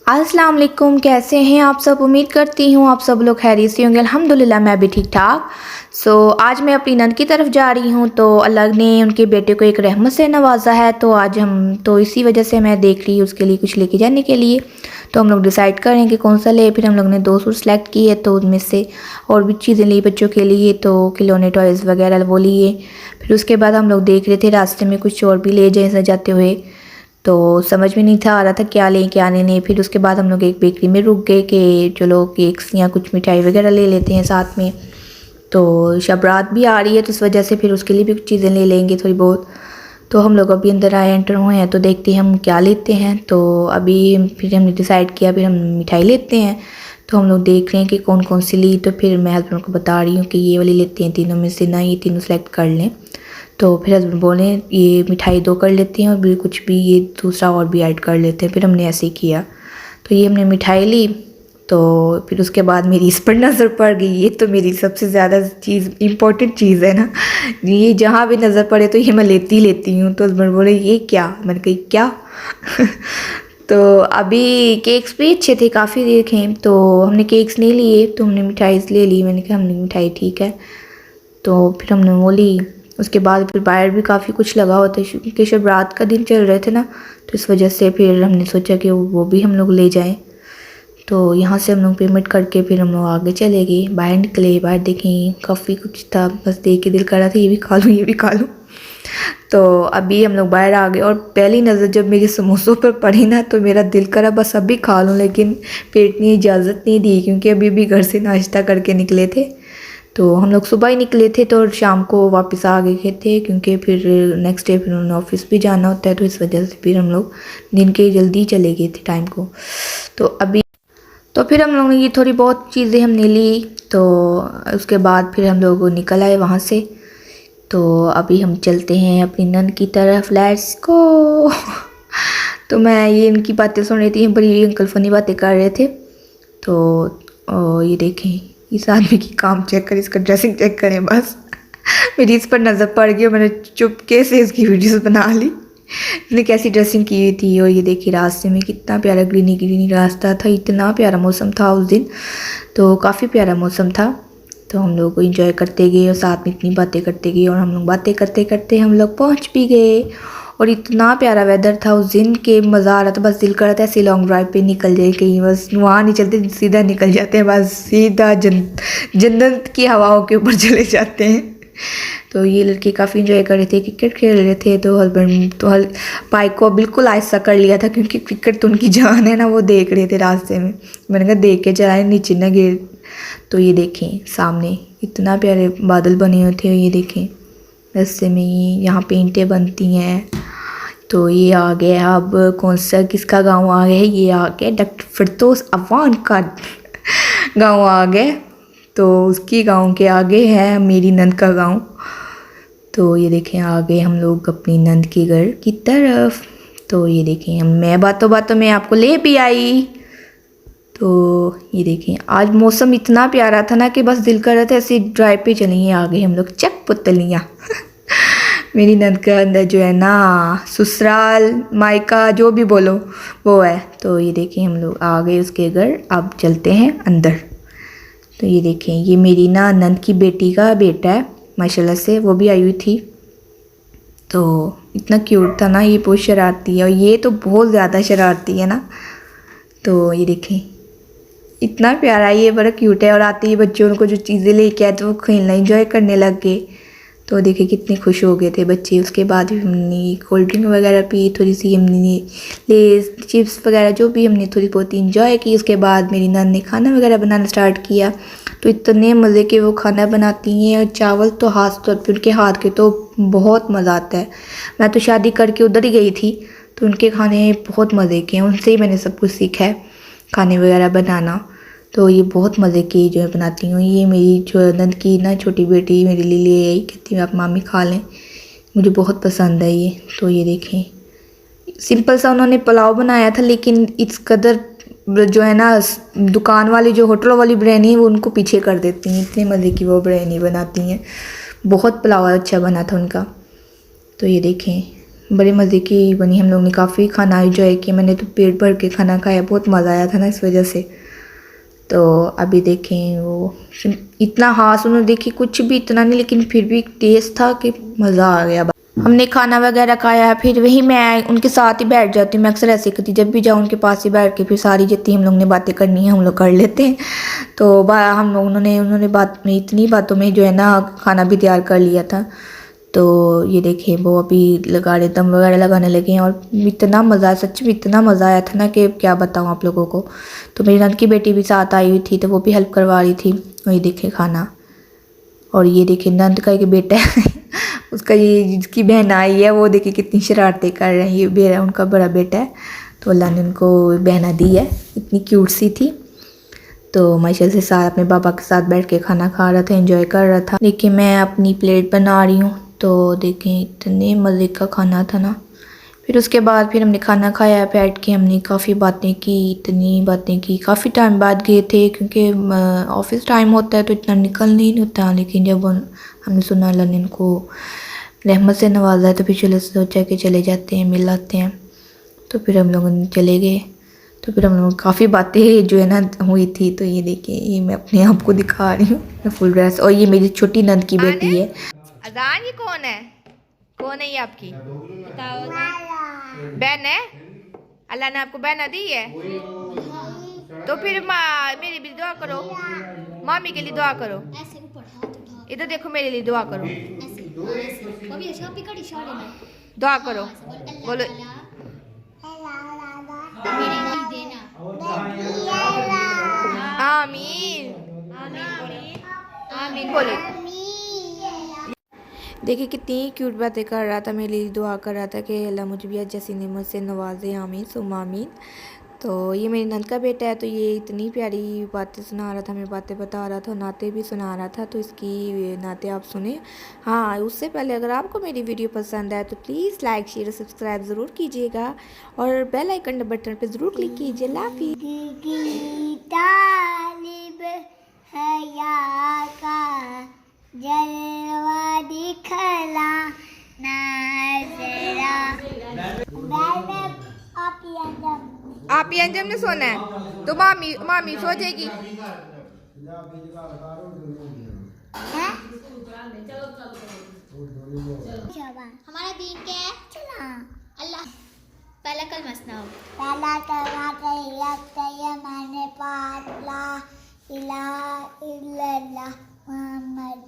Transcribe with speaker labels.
Speaker 1: अस्सलाम वालेकुम, कैसे हैं आप सब। उम्मीद करती हूँ आप सब लोग खैरियत से होंगे। अल्हम्दुलिल्लाह मैं भी ठीक ठाक। आज मैं अपनी नंद की तरफ जा रही हूँ। तो अल्लाह ने उनके बेटे को एक रहमत से नवाजा है। तो आज हम इसी वजह से मैं देख रही हूँ उसके लिए कुछ लेके जाने के लिए। तो हम लोग डिसाइड करें कि कौन सा ले। फिर हम लोग ने 2 सूट सेलेक्ट किए, तो उनमें से और भी चीज़ें ली बच्चों के लिए, तो खिलौने टॉयज़ वगैरह वो लिए। फिर उसके बाद हम लोग देख रहे थे रास्ते में कुछ और भी ले जाए जाते हुए। तो समझ में नहीं था आ रहा था क्या लें क्या नहीं। फिर उसके बाद हम लोग एक बेकरी में रुक गए कि चलो केक्स या कुछ मिठाई वगैरह ले लेते हैं साथ में। तो शब रात भी आ रही है, तो इस वजह से फिर उसके लिए भी कुछ चीज़ें ले लेंगे थोड़ी बहुत। तो हम लोग अभी अंदर आए, एंटर हुए हैं, तो देखते हैं हम क्या लेते हैं। तो अभी फिर हमने डिसाइड किया फिर हम मिठाई लेते हैं। तो हम लोग देख रहे हैं कि कौन कौन सी ली। तो फिर मैं हस्बैंड को बता रही हूँ कि ये वाली लेते हैं तीनों में से ना, ये तीनों सेलेक्ट कर लें। तो फिर हस्बैंड बोले ये मिठाई 2 कर लेते हैं और भी कुछ भी ये दूसरा और भी ऐड कर लेते हैं। फिर हमने ऐसे ही किया। तो ये हमने मिठाई ली। तो फिर उसके बाद मेरी इस पर नज़र पड़ गई। ये तो मेरी सबसे ज़्यादा चीज़ इम्पोर्टेंट चीज़ है ना, ये जहाँ भी नज़र पड़े तो ये मैं लेती हूँ। तो हस्बैंड बोले ये क्या, मैंने कही क्या तो अभी केक्स भी अच्छे थे, काफ़ी देखे। तो हमने केक्स नहीं लिए, तो हमने मिठाई ले ली। मैंने कहा हमने मिठाई ठीक है। तो फिर हमने वो ली। उसके बाद फिर बाहर भी काफ़ी कुछ लगा होता है क्योंकि शब रात का दिन चल रहे थे ना, तो इस वजह से फिर हमने सोचा कि वो भी हम लोग ले जाएं। तो यहाँ से हम लोग पेमेंट करके फिर हम लोग आगे चले गए। बाहर निकले, बाहर देखें काफ़ी कुछ था, बस देख के दिल कर रहा था ये भी खा लूँ ये भी खा लूँ। तो अभी हम लोग बाहर आ गए और पहली नज़र जब मेरे समोसों पर पड़ी ना, तो मेरा दिल करा बस अभी खा लूँ, लेकिन पेट ने इजाज़त नहीं दी क्योंकि अभी भी घर से नाश्ता करके निकले थे। तो हम लोग सुबह ही निकले थे तो शाम को वापस आ गए थे क्योंकि फिर नेक्स्ट डे फिर उन्होंने ऑफिस भी जाना होता है। तो इस वजह से फिर हम लोग दिन के जल्दी चले गए थे टाइम को। तो फिर हम लोगों ने ये थोड़ी बहुत चीज़ें हमने ली। तो उसके बाद फिर हम लोग निकल आए वहाँ से। तो अभी हम चलते हैं अपनी नन की तरफ, लेट्स गो तो मैं ये इनकी बातें सुन रही थी, बड़ी अंकल फनी बातें कर रहे थे। तो ये देखें इस आदमी की काम चेक करें, इसका ड्रेसिंग चेक करें बस मेरी इस पर नज़र पड़ गई और मैंने चुपके से इसकी वीडियोस बना ली। इसने कैसी ड्रेसिंग की हुई थी। और ये देखिए रास्ते में कितना प्यारा ग्रीनी ग्रीनी रास्ता था, इतना प्यारा मौसम था उस दिन, तो काफ़ी प्यारा मौसम था। तो हम लोग इंजॉय करते गए और साथ में इतनी बातें करते गए। और हम लोग बातें करते करते हम लोग पहुँच भी गए। और इतना प्यारा वेदर था उस दिन के मज़ा आ रहा था, बस दिल कर रहा था ऐसे लॉन्ग ड्राइव पे निकल जाए कहीं, बस वहाँ नहीं चलते सीधा निकल जाते हैं, बस सीधा जन्नत की हवाओं के ऊपर चले जाते हैं। तो ये लड़के काफ़ी इंजॉय कर रहे थे, क्रिकेट खेल रहे थे। तो हस्बैंड तो बाइक को बिल्कुल ऐसा कर लिया था क्योंकि क्रिकेट तो उनकी जान है ना, वो देख रहे थे रास्ते में। मैंने कहा देख के चलाए नीचे ना गिर। तो ये देखें सामने इतना प्यारे बादल बने हुए थे। ये देखें रास्ते में यहाँ पे ईंटें बनती हैं। तो ये आ गया, अब कौन सा किसका गांव आ गया है, ये आ गया डॉक्टर फिरदौस अवान का गांव आ गया। तो उसकी गांव के आगे है मेरी नंद का गांव। तो ये देखें आ गए हम लोग अपनी नंद के घर की तरफ। तो ये देखें मैं बातों बातों में आपको ले भी आई। तो ये देखें आज मौसम इतना प्यारा था ना कि बस दिल कर रहा था ऐसे ड्राइव पे चलेंगे। आ गए हम लोग चक पुतलियाँ मेरी नंद का अंदर जो है ना ससुराल मायका जो भी बोलो वो है। तो ये देखें हम लोग आ गए उसके घर, अब चलते हैं अंदर। तो ये देखें ये मेरी ना नंद की बेटी का बेटा है माशाल्लाह से, वो भी आई हुई थी। तो इतना क्यूट था ना, ये बहुत शरारती है और ये तो बहुत ज़्यादा शरारती है ना। तो ये देखें इतना प्यारा, ये बड़ा क्यूट है। और आते ही बच्चों को जो चीज़ें लेके आए तो वो खेलना इंजॉय करने लग गए। तो देखिए कितने खुश हो गए थे बच्चे। उसके बाद हमने कोल्ड ड्रिंक वगैरह पी, थोड़ी सी हमने लेस चिप्स वगैरह जो भी हमने थोड़ी बहुत इंजॉय की। उसके बाद मेरी नंद ने खाना वगैरह बनाना स्टार्ट किया। तो इतने मज़े के वो खाना बनाती हैं, और चावल तो हाथ तौर पर उनके हाथ के तो बहुत मज़ा आता है। मैं तो शादी करके उधर ही गई थी, तो उनके खाने बहुत मज़े के हैं, उनसे ही मैंने सब कुछ सीखा है खाने वगैरह बनाना। तो ये बहुत मज़े की जो है बनाती हूँ। ये मेरी जो नंद की ना छोटी बेटी मेरे लिए ले आई, कहती है आप मामी खा लें, मुझे बहुत पसंद है ये। तो ये देखें सिंपल सा उन्होंने पुलाव बनाया था, लेकिन इस कदर जो है ना दुकान वाली जो होटल वाली बिरयानी है वो उनको पीछे कर देती हैं, इतने मज़े की वो बिरयानी बनाती हैं। बहुत पुलाव अच्छा बना था उनका। तो ये देखें बड़े मज़े की बनी। हम लोग ने काफ़ी खाना एंजॉय किया। मैंने तो पेट भर के खाना खाया, बहुत मज़ा आया था ना इस वजह से। तो अभी देखें वो इतना हाँ सुनो देखिए कुछ भी इतना नहीं, लेकिन फिर भी टेस्ट था कि मज़ा आ गया। हमने खाना वगैरह खाया, फिर वही मैं उनके साथ ही बैठ जाती हूँ। मैं अक्सर ऐसे करती, जब भी जाऊँ उनके पास ही बैठ के फिर सारी जितनी हम लोग ने बातें करनी है हम लोग कर लेते हैं। तो हम लोग उन्होंने बात में इतनी बातों में जो है ना खाना भी तैयार कर लिया था। तो ये देखिए वो अभी लगा रहे दम वगैरह लगाने लगे हैं, और इतना मज़ा, सच में इतना मज़ा आया था ना कि क्या बताऊँ आप लोगों को। तो मेरी नंद की बेटी भी साथ आई हुई थी, तो वो भी हेल्प करवा रही थी। वही देखे खाना, और ये देखिए नंद का एक बेटा है उसका, ये जिसकी बहन आई है वो देखिए कितनी शरारतें कर रही है। ये उनका बड़ा बेटा है, तो अल्लाह ने उनको बहना दी है, इतनी क्यूट सी थी। तो माशाल्लाह से साथ अपने पापा के साथ बैठ के खाना खा रहा था, एंजॉय कर रहा था। देखिए मैं अपनी प्लेट बना रही हूँ, तो देखें इतने मज़े का खाना था ना। फिर उसके बाद फिर हमने खाना खाया, बैठ के हमने काफ़ी बातें की, इतनी बातें की। काफ़ी टाइम बाद गए थे क्योंकि ऑफिस टाइम होता है तो इतना निकल नहीं होता, लेकिन जब हमने सुना अल्लाह ने इनको रहमत से नवाजा है तो फिर चलो सोचा कि चले जाते हैं, मिल आते हैं। तो फिर हम लोग चले गए। तो फिर हम लोग काफ़ी बातें जो है ना हुई थी। तो ये देखिए ये मैं अपने आप को दिखा रही हूँ फुल ड्रेस, और ये मेरी छोटी नंद की बेटी है। अजान ये कौन है? कौन है ये आपकी बहन है? अल्लाह ने आपको बहना दी है, तो फिर मेरी भी दुआ करो, मामी के लिए दुआ करो। इधर देखो मेरे लिए दुआ करो, दुआ करो, बोलो आमीन। आमीन बोलो। देखिए कितनी क्यूट बातें कर रहा था, मेरे लिए दुआ कर रहा था कि अल्लाह मुझे भी जैसी नेमत से नवाजे, आमीन सुम आमीन। तो ये मेरी नंद का बेटा है, तो ये इतनी प्यारी बातें सुना रहा था, मैं बातें बता रहा था, नाते भी सुना रहा था। तो इसकी नाते आप सुने। हाँ उससे पहले अगर आपको मेरी वीडियो पसंद आए तो प्लीज़ लाइक शेयर सब्सक्राइब ज़रूर कीजिएगा, और बेल आइकन बटन पर ज़रूर क्लिक कीजिए। लाफी जलवा दिखला आप ही अंजम ने सोना है तो मामी मामी सो जाएगी।
Speaker 2: हमारा दीन क्या है? चला अल्लाह पहला कलमा सुनाओ। पहला कलमा तैयब मैंने पाक ला इलाहा इल्लल्लाह मुहम्मद